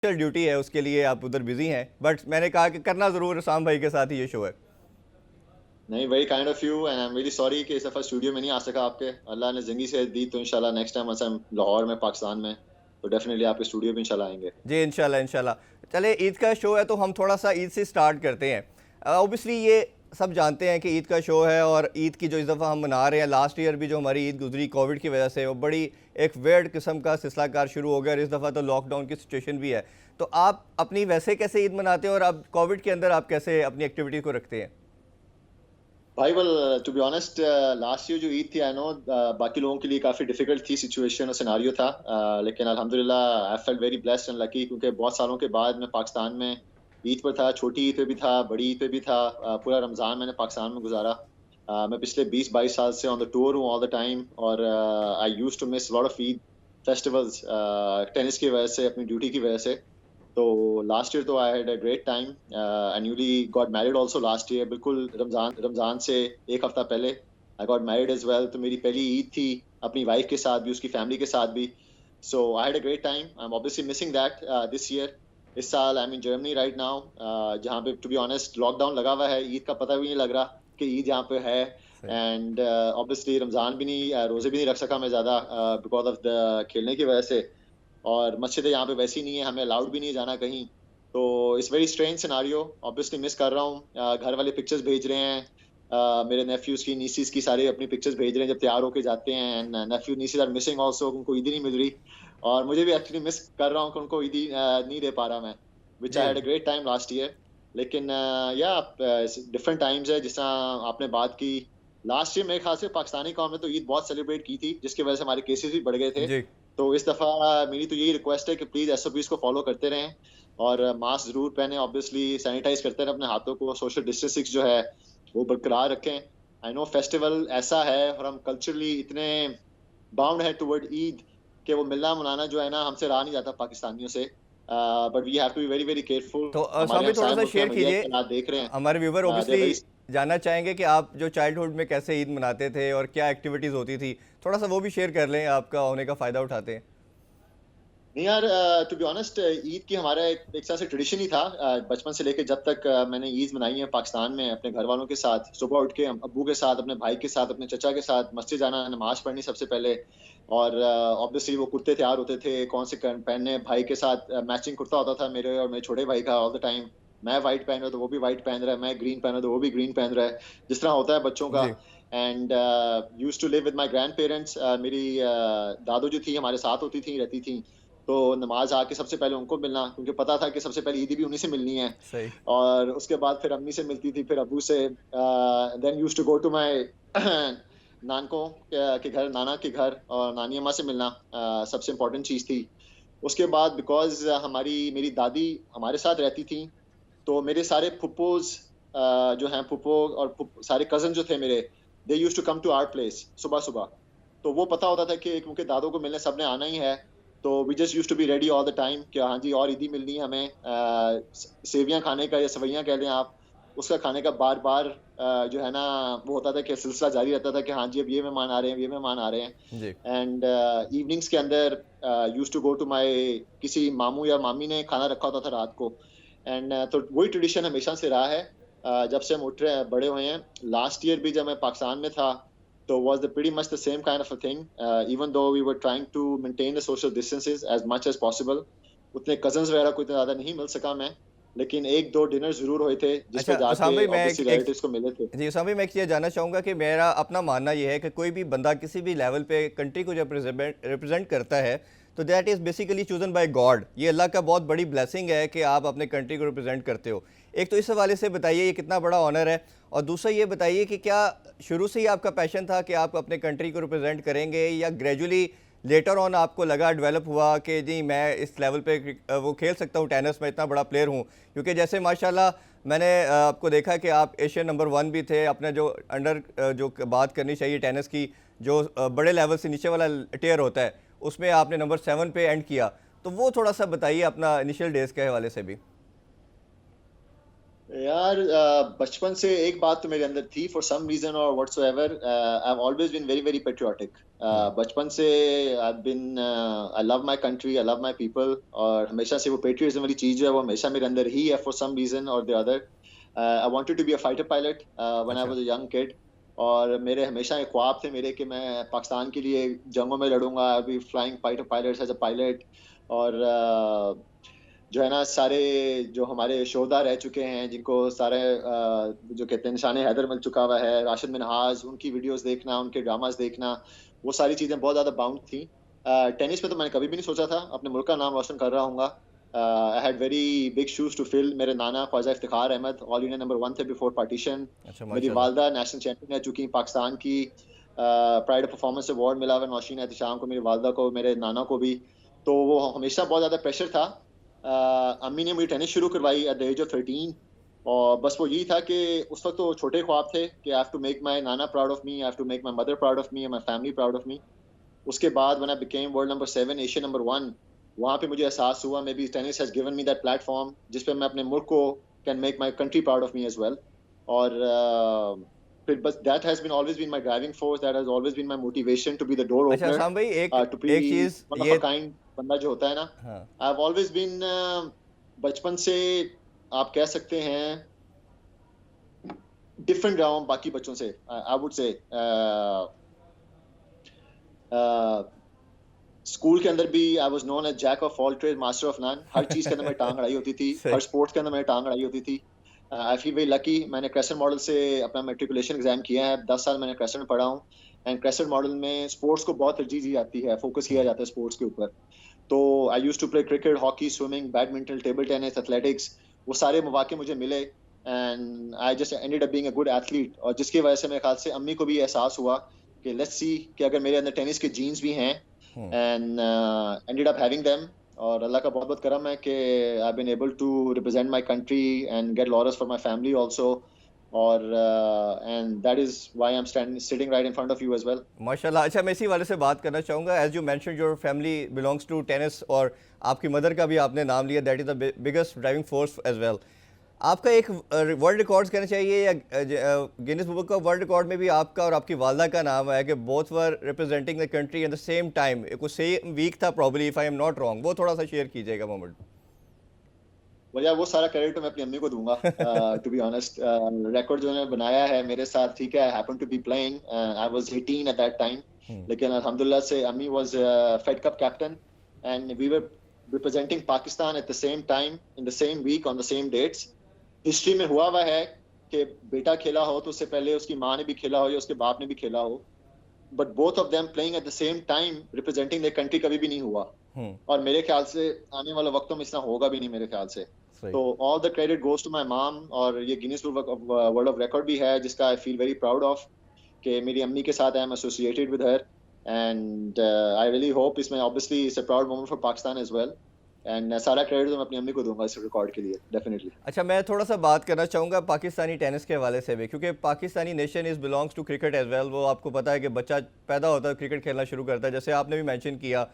Duty है उसके लिए आप उधर बिजी हैं, बट मैंने कहा कि करना ज़रूर रसाम भाई के साथ ही ये शो है। नहीं, very kind of you and I am very sorry कि इस दफ़ा स्टूडियो में नहीं आ सका आपके। अल्लाह ने ज़िंदगी से दी तो इंशाल्लाह नेक्स्ट टाइम हम लाहौर में पाकिस्तान में तो डेफिनेटली आपके स्टूडियो में इंशाल्लाह आएंगे। जी इंशाल्लाह इंशाल्लाह। चले, ईद का शो है तो हम थोड़ा सा ईद से स्टार्ट करते हैं। ऑब्वियसली ये सब जानते हैं कि ईद का शो है और ईद की जो इस दफ़ा हम मना रहे हैं, लास्ट ईयर भी जो हमारी ईद गुजरी कोविड की वजह से वो बड़ी एक वेird किस्म का सिलसिलाकार शुरू हो गया और इस दफ़ा तो लॉकडाउन की सिचुएशन भी है। तो आप अपनी वैसे कैसे ईद मनाते हैं और अब कोविड के अंदर आप कैसे अपनी एक्टिविटी को रखते हैं? भाई well, to be honest, last year जो ईद थी आई नो बाकी लोगों के लिए काफ़ी डिफिकल्ट थी, सिचुएशन और सिनारियो था। लेकिन अल्हम्दुलिल्लाह I felt very blessed and lucky क्योंकि बहुत सालों के बाद मैं पाकिस्तान में ईद पर था। छोटी ईद पे भी था, बड़ी ईद पे भी था। पूरा रमज़ान मैंने पाकिस्तान में गुजारा। मैं पिछले 20-22 साल से ऑन द टूर हूँ ऑल द टाइम और I used to miss lot of Eid festivals tennis की वजह से, अपनी ड्यूटी की वजह से। तो लास्ट ईयर तो I had a great time. I newly got married also last year, बिल्कुल रमजान रमजान से एक हफ्ता पहले I got married as well. तो मेरी पहली ईद थी अपनी वाइफ के साथ भी, उसकी फैमिली के साथ भी। So I had a great time. I am obviously missing that this year. इस साल I am in Germany right now, जहाँ पे टू बी ऑनेस्ट लॉकडाउन लगा हुआ है, ईद का पता भी नहीं लग रहा कि ईद यहाँ पे है। सही। एंड ऑब्वियसली रमजान भी नहीं, रोजे भी नहीं रख सका मैं ज़्यादा बिकॉज ऑफ द खेलने की वजह से। और मस्जिदें यहाँ पे वैसी नहीं है, हमें अलाउड भी नहीं है जाना कहीं। तो it's very strange scenario, obviously miss कर रहा हूँ। घर वाले पिक्चर्स भेज रहे हैं, मेरे नेफ्यूज की नीसीज की सारी अपनी पिक्चर्स भेज रहे हैं जब तैयार होके जाते हैं। And nephew nieces are missing also, उनको ईदी नहीं मिल रही। और मुझे भी एक्चुअली मिस कर रहा हूँ कि उनको ईदी नहीं दे पा रहा मैं, विच आई जी had a great time last year. लेकिन या डिफरेंट टाइम्स है, जिस तरह आपने बात की। लास्ट ईयर मेरे ख्याल से पाकिस्तानी कौम ने तो ईद बहुत सेलिब्रेट की थी, जिसकी वजह से हमारे केसेस भी बढ़ गए थे। जी। तो इस दफ़ा मेरी तो यही रिक्वेस्ट है कि प्लीज़ एसओपीज़ को फ़ॉलो करते रहें और मास्क ज़रूर पहनें, ऑब्वियसली सैनिटाइज़ करते रहें अपने हाथों को, सोशल डिस्टेंसिंग जो है वो बरकरार रखें। आई नो फेस्टिवल ऐसा है और हम कल्चरली इतने बाउंड हैं टुवर्ड ईद कि वो मिलना मनाना जो है ना, हमसे रहा नहीं जाता पाकिस्तानियों से। But we have to be very very careful. तो हमारे स्वामी थोड़ा हमसाया सा मुल्क हैं, शेयर हम इंडिया कीजिए, के हालात देख रहे हैं। हमारे व्यूवर दे ऑब्वियसली वेरी। जानना चाहेंगे कि आप जो चाइल्डहुड में कैसे ईद मनाते थे और क्या एक्टिविटीज़ होती थी, थोड़ा सा वो भी शेयर कर लें, आपका होने का फ़ायदा उठाते हैं। नहीं यार, टू बी ऑनेस्ट ईद की हमारा एक तरह से ट्रेडिशन ही था। बचपन से लेके जब तक मैंने ईद मनाई है पाकिस्तान में अपने घर वालों के साथ, सुबह उठ के अब्बू के साथ, अपने भाई के साथ, अपने चचा के साथ मस्जिद जाना, नमाज पढ़नी सबसे पहले। और ऑब्वियसली वो कुर्ते तैयार होते थे कौन से पहनने, भाई के साथ मैचिंग कुर्ता होता था मेरे और मेरे छोटे भाई का ऑल द टाइम। मैं वाइट पहन रहा तो वो भी वाइट पहन रहा है, मैं ग्रीन पहन रहा तो वो भी ग्रीन पहन रहा है, जिस तरह होता है बच्चों का। जी and use to live with my grandparents. मेरी दादू जो थी हमारे साथ होती थी, रहती थी। तो नमाज आके सबसे पहले उनको मिलना, क्योंकि पता था कि सबसे पहले ईदी भी उन्हीं से मिलनी है। सही। और उसके बाद फिर अम्मी से मिलती थी, फिर अबू से। Then used to go to my नानकों के घर, नाना के घर, और नानी अम्मा से मिलना सबसे इम्पोर्टेंट चीज़ थी। उसके बाद बिकॉज़ हमारी मेरी दादी हमारे साथ रहती थी, तो मेरे सारे फुप्पोज़ जो हैं, फुप्पो और सारे कज़न जो थे मेरे, they used to come to our place सुबह-सुबह। तो वो पता होता था कि क्योंकि दादों को मिलने सबने आना ही है, तो we just used to be ready all the time कि हाँ जी, और ईदी मिलनी है हमें। सेवियाँ खाने का या सेवइयाँ कह लें आप, उसका खाने का बार-बार जो है ना, वो होता था कि सिलसिला जारी रहता था कि हाँ जी, अब ये मेहमान आ रहे हैं, अब ये मेहमान आ रहे हैं। जी एंड इवनिंग्स के अंदर used to go to my किसी मामू या मामी ने खाना रखा होता था रात को। एंड तो वही ट्रेडिशन हमेशा से रहा है जब से हम उठ रहे हैं, बड़े हुए हैं। लास्ट ईयर भी जब मैं पाकिस्तान में था, so was the pretty much the same kind of a thing, even though we were trying to maintain the social distances as much as possible. उतने कजन्स वगैरह को इतना ज़्यादा नहीं मिल सका मैं, लेकिन 1-2 डिनर ज़रूर हुए थे, अच्छा जिसमें जाके उसामा भाई, मैं ऑब्वियसली एक रिलेटिव्स को मिले थे। जी उसामा भाई, मैं एक चीज़ जानना चाहूँगा कि मेरा अपना मानना ये है कि कोई भी बंदा किसी भी लेवल पे कंट्री को जब रिप्रेजेंट करता है तो that is basically chosen bye God. ये अल्लाह का बहुत बड़ी ब्लेसिंग है कि आप अपने कंट्री को रिप्रेजेंट करते हो। एक तो इस हवाले से बताइए ये कितना बड़ा ऑनर है, और दूसरा ये बताइए कि क्या शुरू से ही आपका पैशन था कि आप अपने कंट्री को रिप्रेजेंट करेंगे, या ग्रेजुअली लेटर ऑन आपको लगा, डेवलप हुआ कि जी मैं इस लेवल पे वो खेल सकता हूँ टेनिस में, इतना बड़ा प्लेयर हूँ? क्योंकि जैसे माशाल्लाह मैंने आपको देखा कि आप एशियन नंबर 1 भी थे, अपने जो अंडर जो बात करनी चाहिए टेनिस की, जो बड़े लेवल से नीचे वाला टियर होता है, उसमें आपने नंबर 7 पे एंड किया। तो वो थोड़ा सा बताइए अपना इनिशियल डेज़ के हवाले से भी। यार बचपन से एक बात तो मेरे अंदर थी फॉर सम रीजन और whatsoever I have always been very very patriotic. Hmm, बचपन से I been I love my country, I love my people, और हमेशा से वो पेट्रियटिज्म वाली चीज जो है वो हमेशा मेरे अंदर ही है फॉर सम रीजन और the other. I wanted to be a fighter pilot when I अच्छा। Was a young kid. और मेरे हमेशा एक ख्वाब थे मेरे कि मैं पाकिस्तान के लिए जंगों में लड़ूंगा, I be flying fighter pilot as a pilot. और जो है ना सारे जो हमारे शोधा रह चुके हैं जिनको सारे जो कहते हैं निशाने हैदर मिल चुका हुआ है, राशिद मिनहाज, उनकी वीडियोस देखना, उनके ड्रामास देखना, वो सारी चीजें बहुत ज्यादा बाउंड थी। टेनिस में तो मैंने कभी भी नहीं सोचा था अपने मुल्क का नाम रोशन कर रहा हूँ। I had very big shoes to fill. मेरे नाना Khawaja Iftikhar Ahmed all India number 1 थे बिफोर पार्टीशन। अच्छा, मेरी माशाल्लाह। वालदा नेशनल चैंपियन है चूंकि पाकिस्तान की प्राइड ऑफ परफॉर्मेंस अवार्ड मिला हुआ है नौशीन एहतशाम को, मेरी वालदा को, मेरे नाना को भी। तो वो हमेशा बहुत ज्यादा प्रेशर था। अम्मी ने मुझे टेनिस शुरू करवाई एट द एज ऑफ 13। और बस वो यही था कि उस वक्त तो छोटे ख्वाब थे कि I have to make my नाना proud of me, I have to make my mother proud of me and my family proud of me. उसके बाद when I became world number 7, Asia number 1, वहां पे मुझे एहसास हुआ may be tennis has given me that platform जिस पे मैं अपने मुल्क को can make my country proud of me as well. और फिर बस that has been always been my driving force, that has always been my motivation to be the door अच्छा ओपनर, शाम भाई, एक टू बी एक चीज़ वन ऑफ अ ये। Kind बंदा जो होता है ना। हाँ। आई हैव ऑलवेज बीन बचपन से आप कह सकते हैं डिफरेंट रहा हूँ बाकी बच्चों से। आई वुड से स्कूल के अंदर भी I was known as jack of all trade master of none. हर चीज के अंदर मेरी टांग अड़ाई होती थी, सही। हर स्पोर्ट्स के अंदर मेरी टांग अड़ाई होती थी। आई फील वेरी लकी, मैंने क्रेसेंट मॉडल से अपना मेट्रिकुलेशन एग्जाम किया है, 10 साल मैंने क्रेसेंट में पढ़ा हूँ। एंड क्रेसेंट मॉडल में स्पोर्ट्स को बहुत तरजीह दी जाती है, फोकस किया हम्म, जाता है स्पोर्ट्स के ऊपर। तो I used to play cricket, hockey, swimming, badminton, table tennis, athletics, वो सारे मौके मुझे मिले। And I just ended up being a good athlete, और जिसकी वजह से मेरे ख्याल से अम्मी को भी एहसास हुआ कि लेट्स सी कि अगर मेरे अंदर टेनिस के जीन्स भी हैं, hmm. And ended up having them. और अल्लाह का बहुत बहुत करम है कि I been able to represent my country and get laurels for my family also. और and that is why I am standing sitting right in front of you as well. माशाल्लाह। अच्छा, मैं इसी वाले से बात करना चाहूँगा। As you mention your family belongs to tennis, और आपकी मदर का भी आपने नाम लिया, that is the biggest driving force as well. आपका एक वर्ल्ड रिकॉर्ड्स कहना चाहिए या गिनीज बुक का वर्ल्ड रिकॉर्ड में भी आपका और आपकी वालदा का नाम है कि both were representing the country at the same time, कुछ सेम वीक था probably, if I am not wrong, वो थोड़ा सा शेयर कीजिएगा मोमेंट। भैया वो सारा क्रेडिट तो मैं अपनी अम्मी को दूंगा। टू बी ऑनेस्ट, रिकॉर्ड जो उन्होंने बनाया है मेरे साथ, ठीक है, I happen to be playing, I was 18 at that time. लेकिन अल्हम्दुलिल्लाह से अम्मी was Fed Cup captain, and we were representing Pakistan at the same time in the same week on the same dates. History में हुआ हुआ है कि बेटा खेला हो तो उससे पहले उसकी माँ ने भी खेला हो या उसके बाप ने भी खेला हो, but both of them playing at the same time representing their country कभी भी नहीं हुआ। हम्म। और मेरे ख्याल से आने वाले वक्तों में इतना होगा भी नहीं मेरे ख्याल से। सही। तो all the credit goes to my mom, और ये Guinness book of world of record भी है जिसका I feel very proud of कि मेरी अम्मी के साथ I am associated with her. And I really hope इसमें obviously it's a proud moment for Pakistan as well. एंड सारा क्रेडिट तो मैं अपनी अम्मी को दूंगा इस रिकॉर्ड के लिए डेफिनेटली। अच्छा, मैं थोड़ा सा बात करना चाहूँगा पाकिस्तानी टेनिस के हवाले से भी, क्योंकि Pakistani nation is belongs to cricket as well. वो आपको पता है कि बच्चा पैदा होता है क्रिकेट खेलना शुरू करता है, जैसे आपने भी मेंशन किया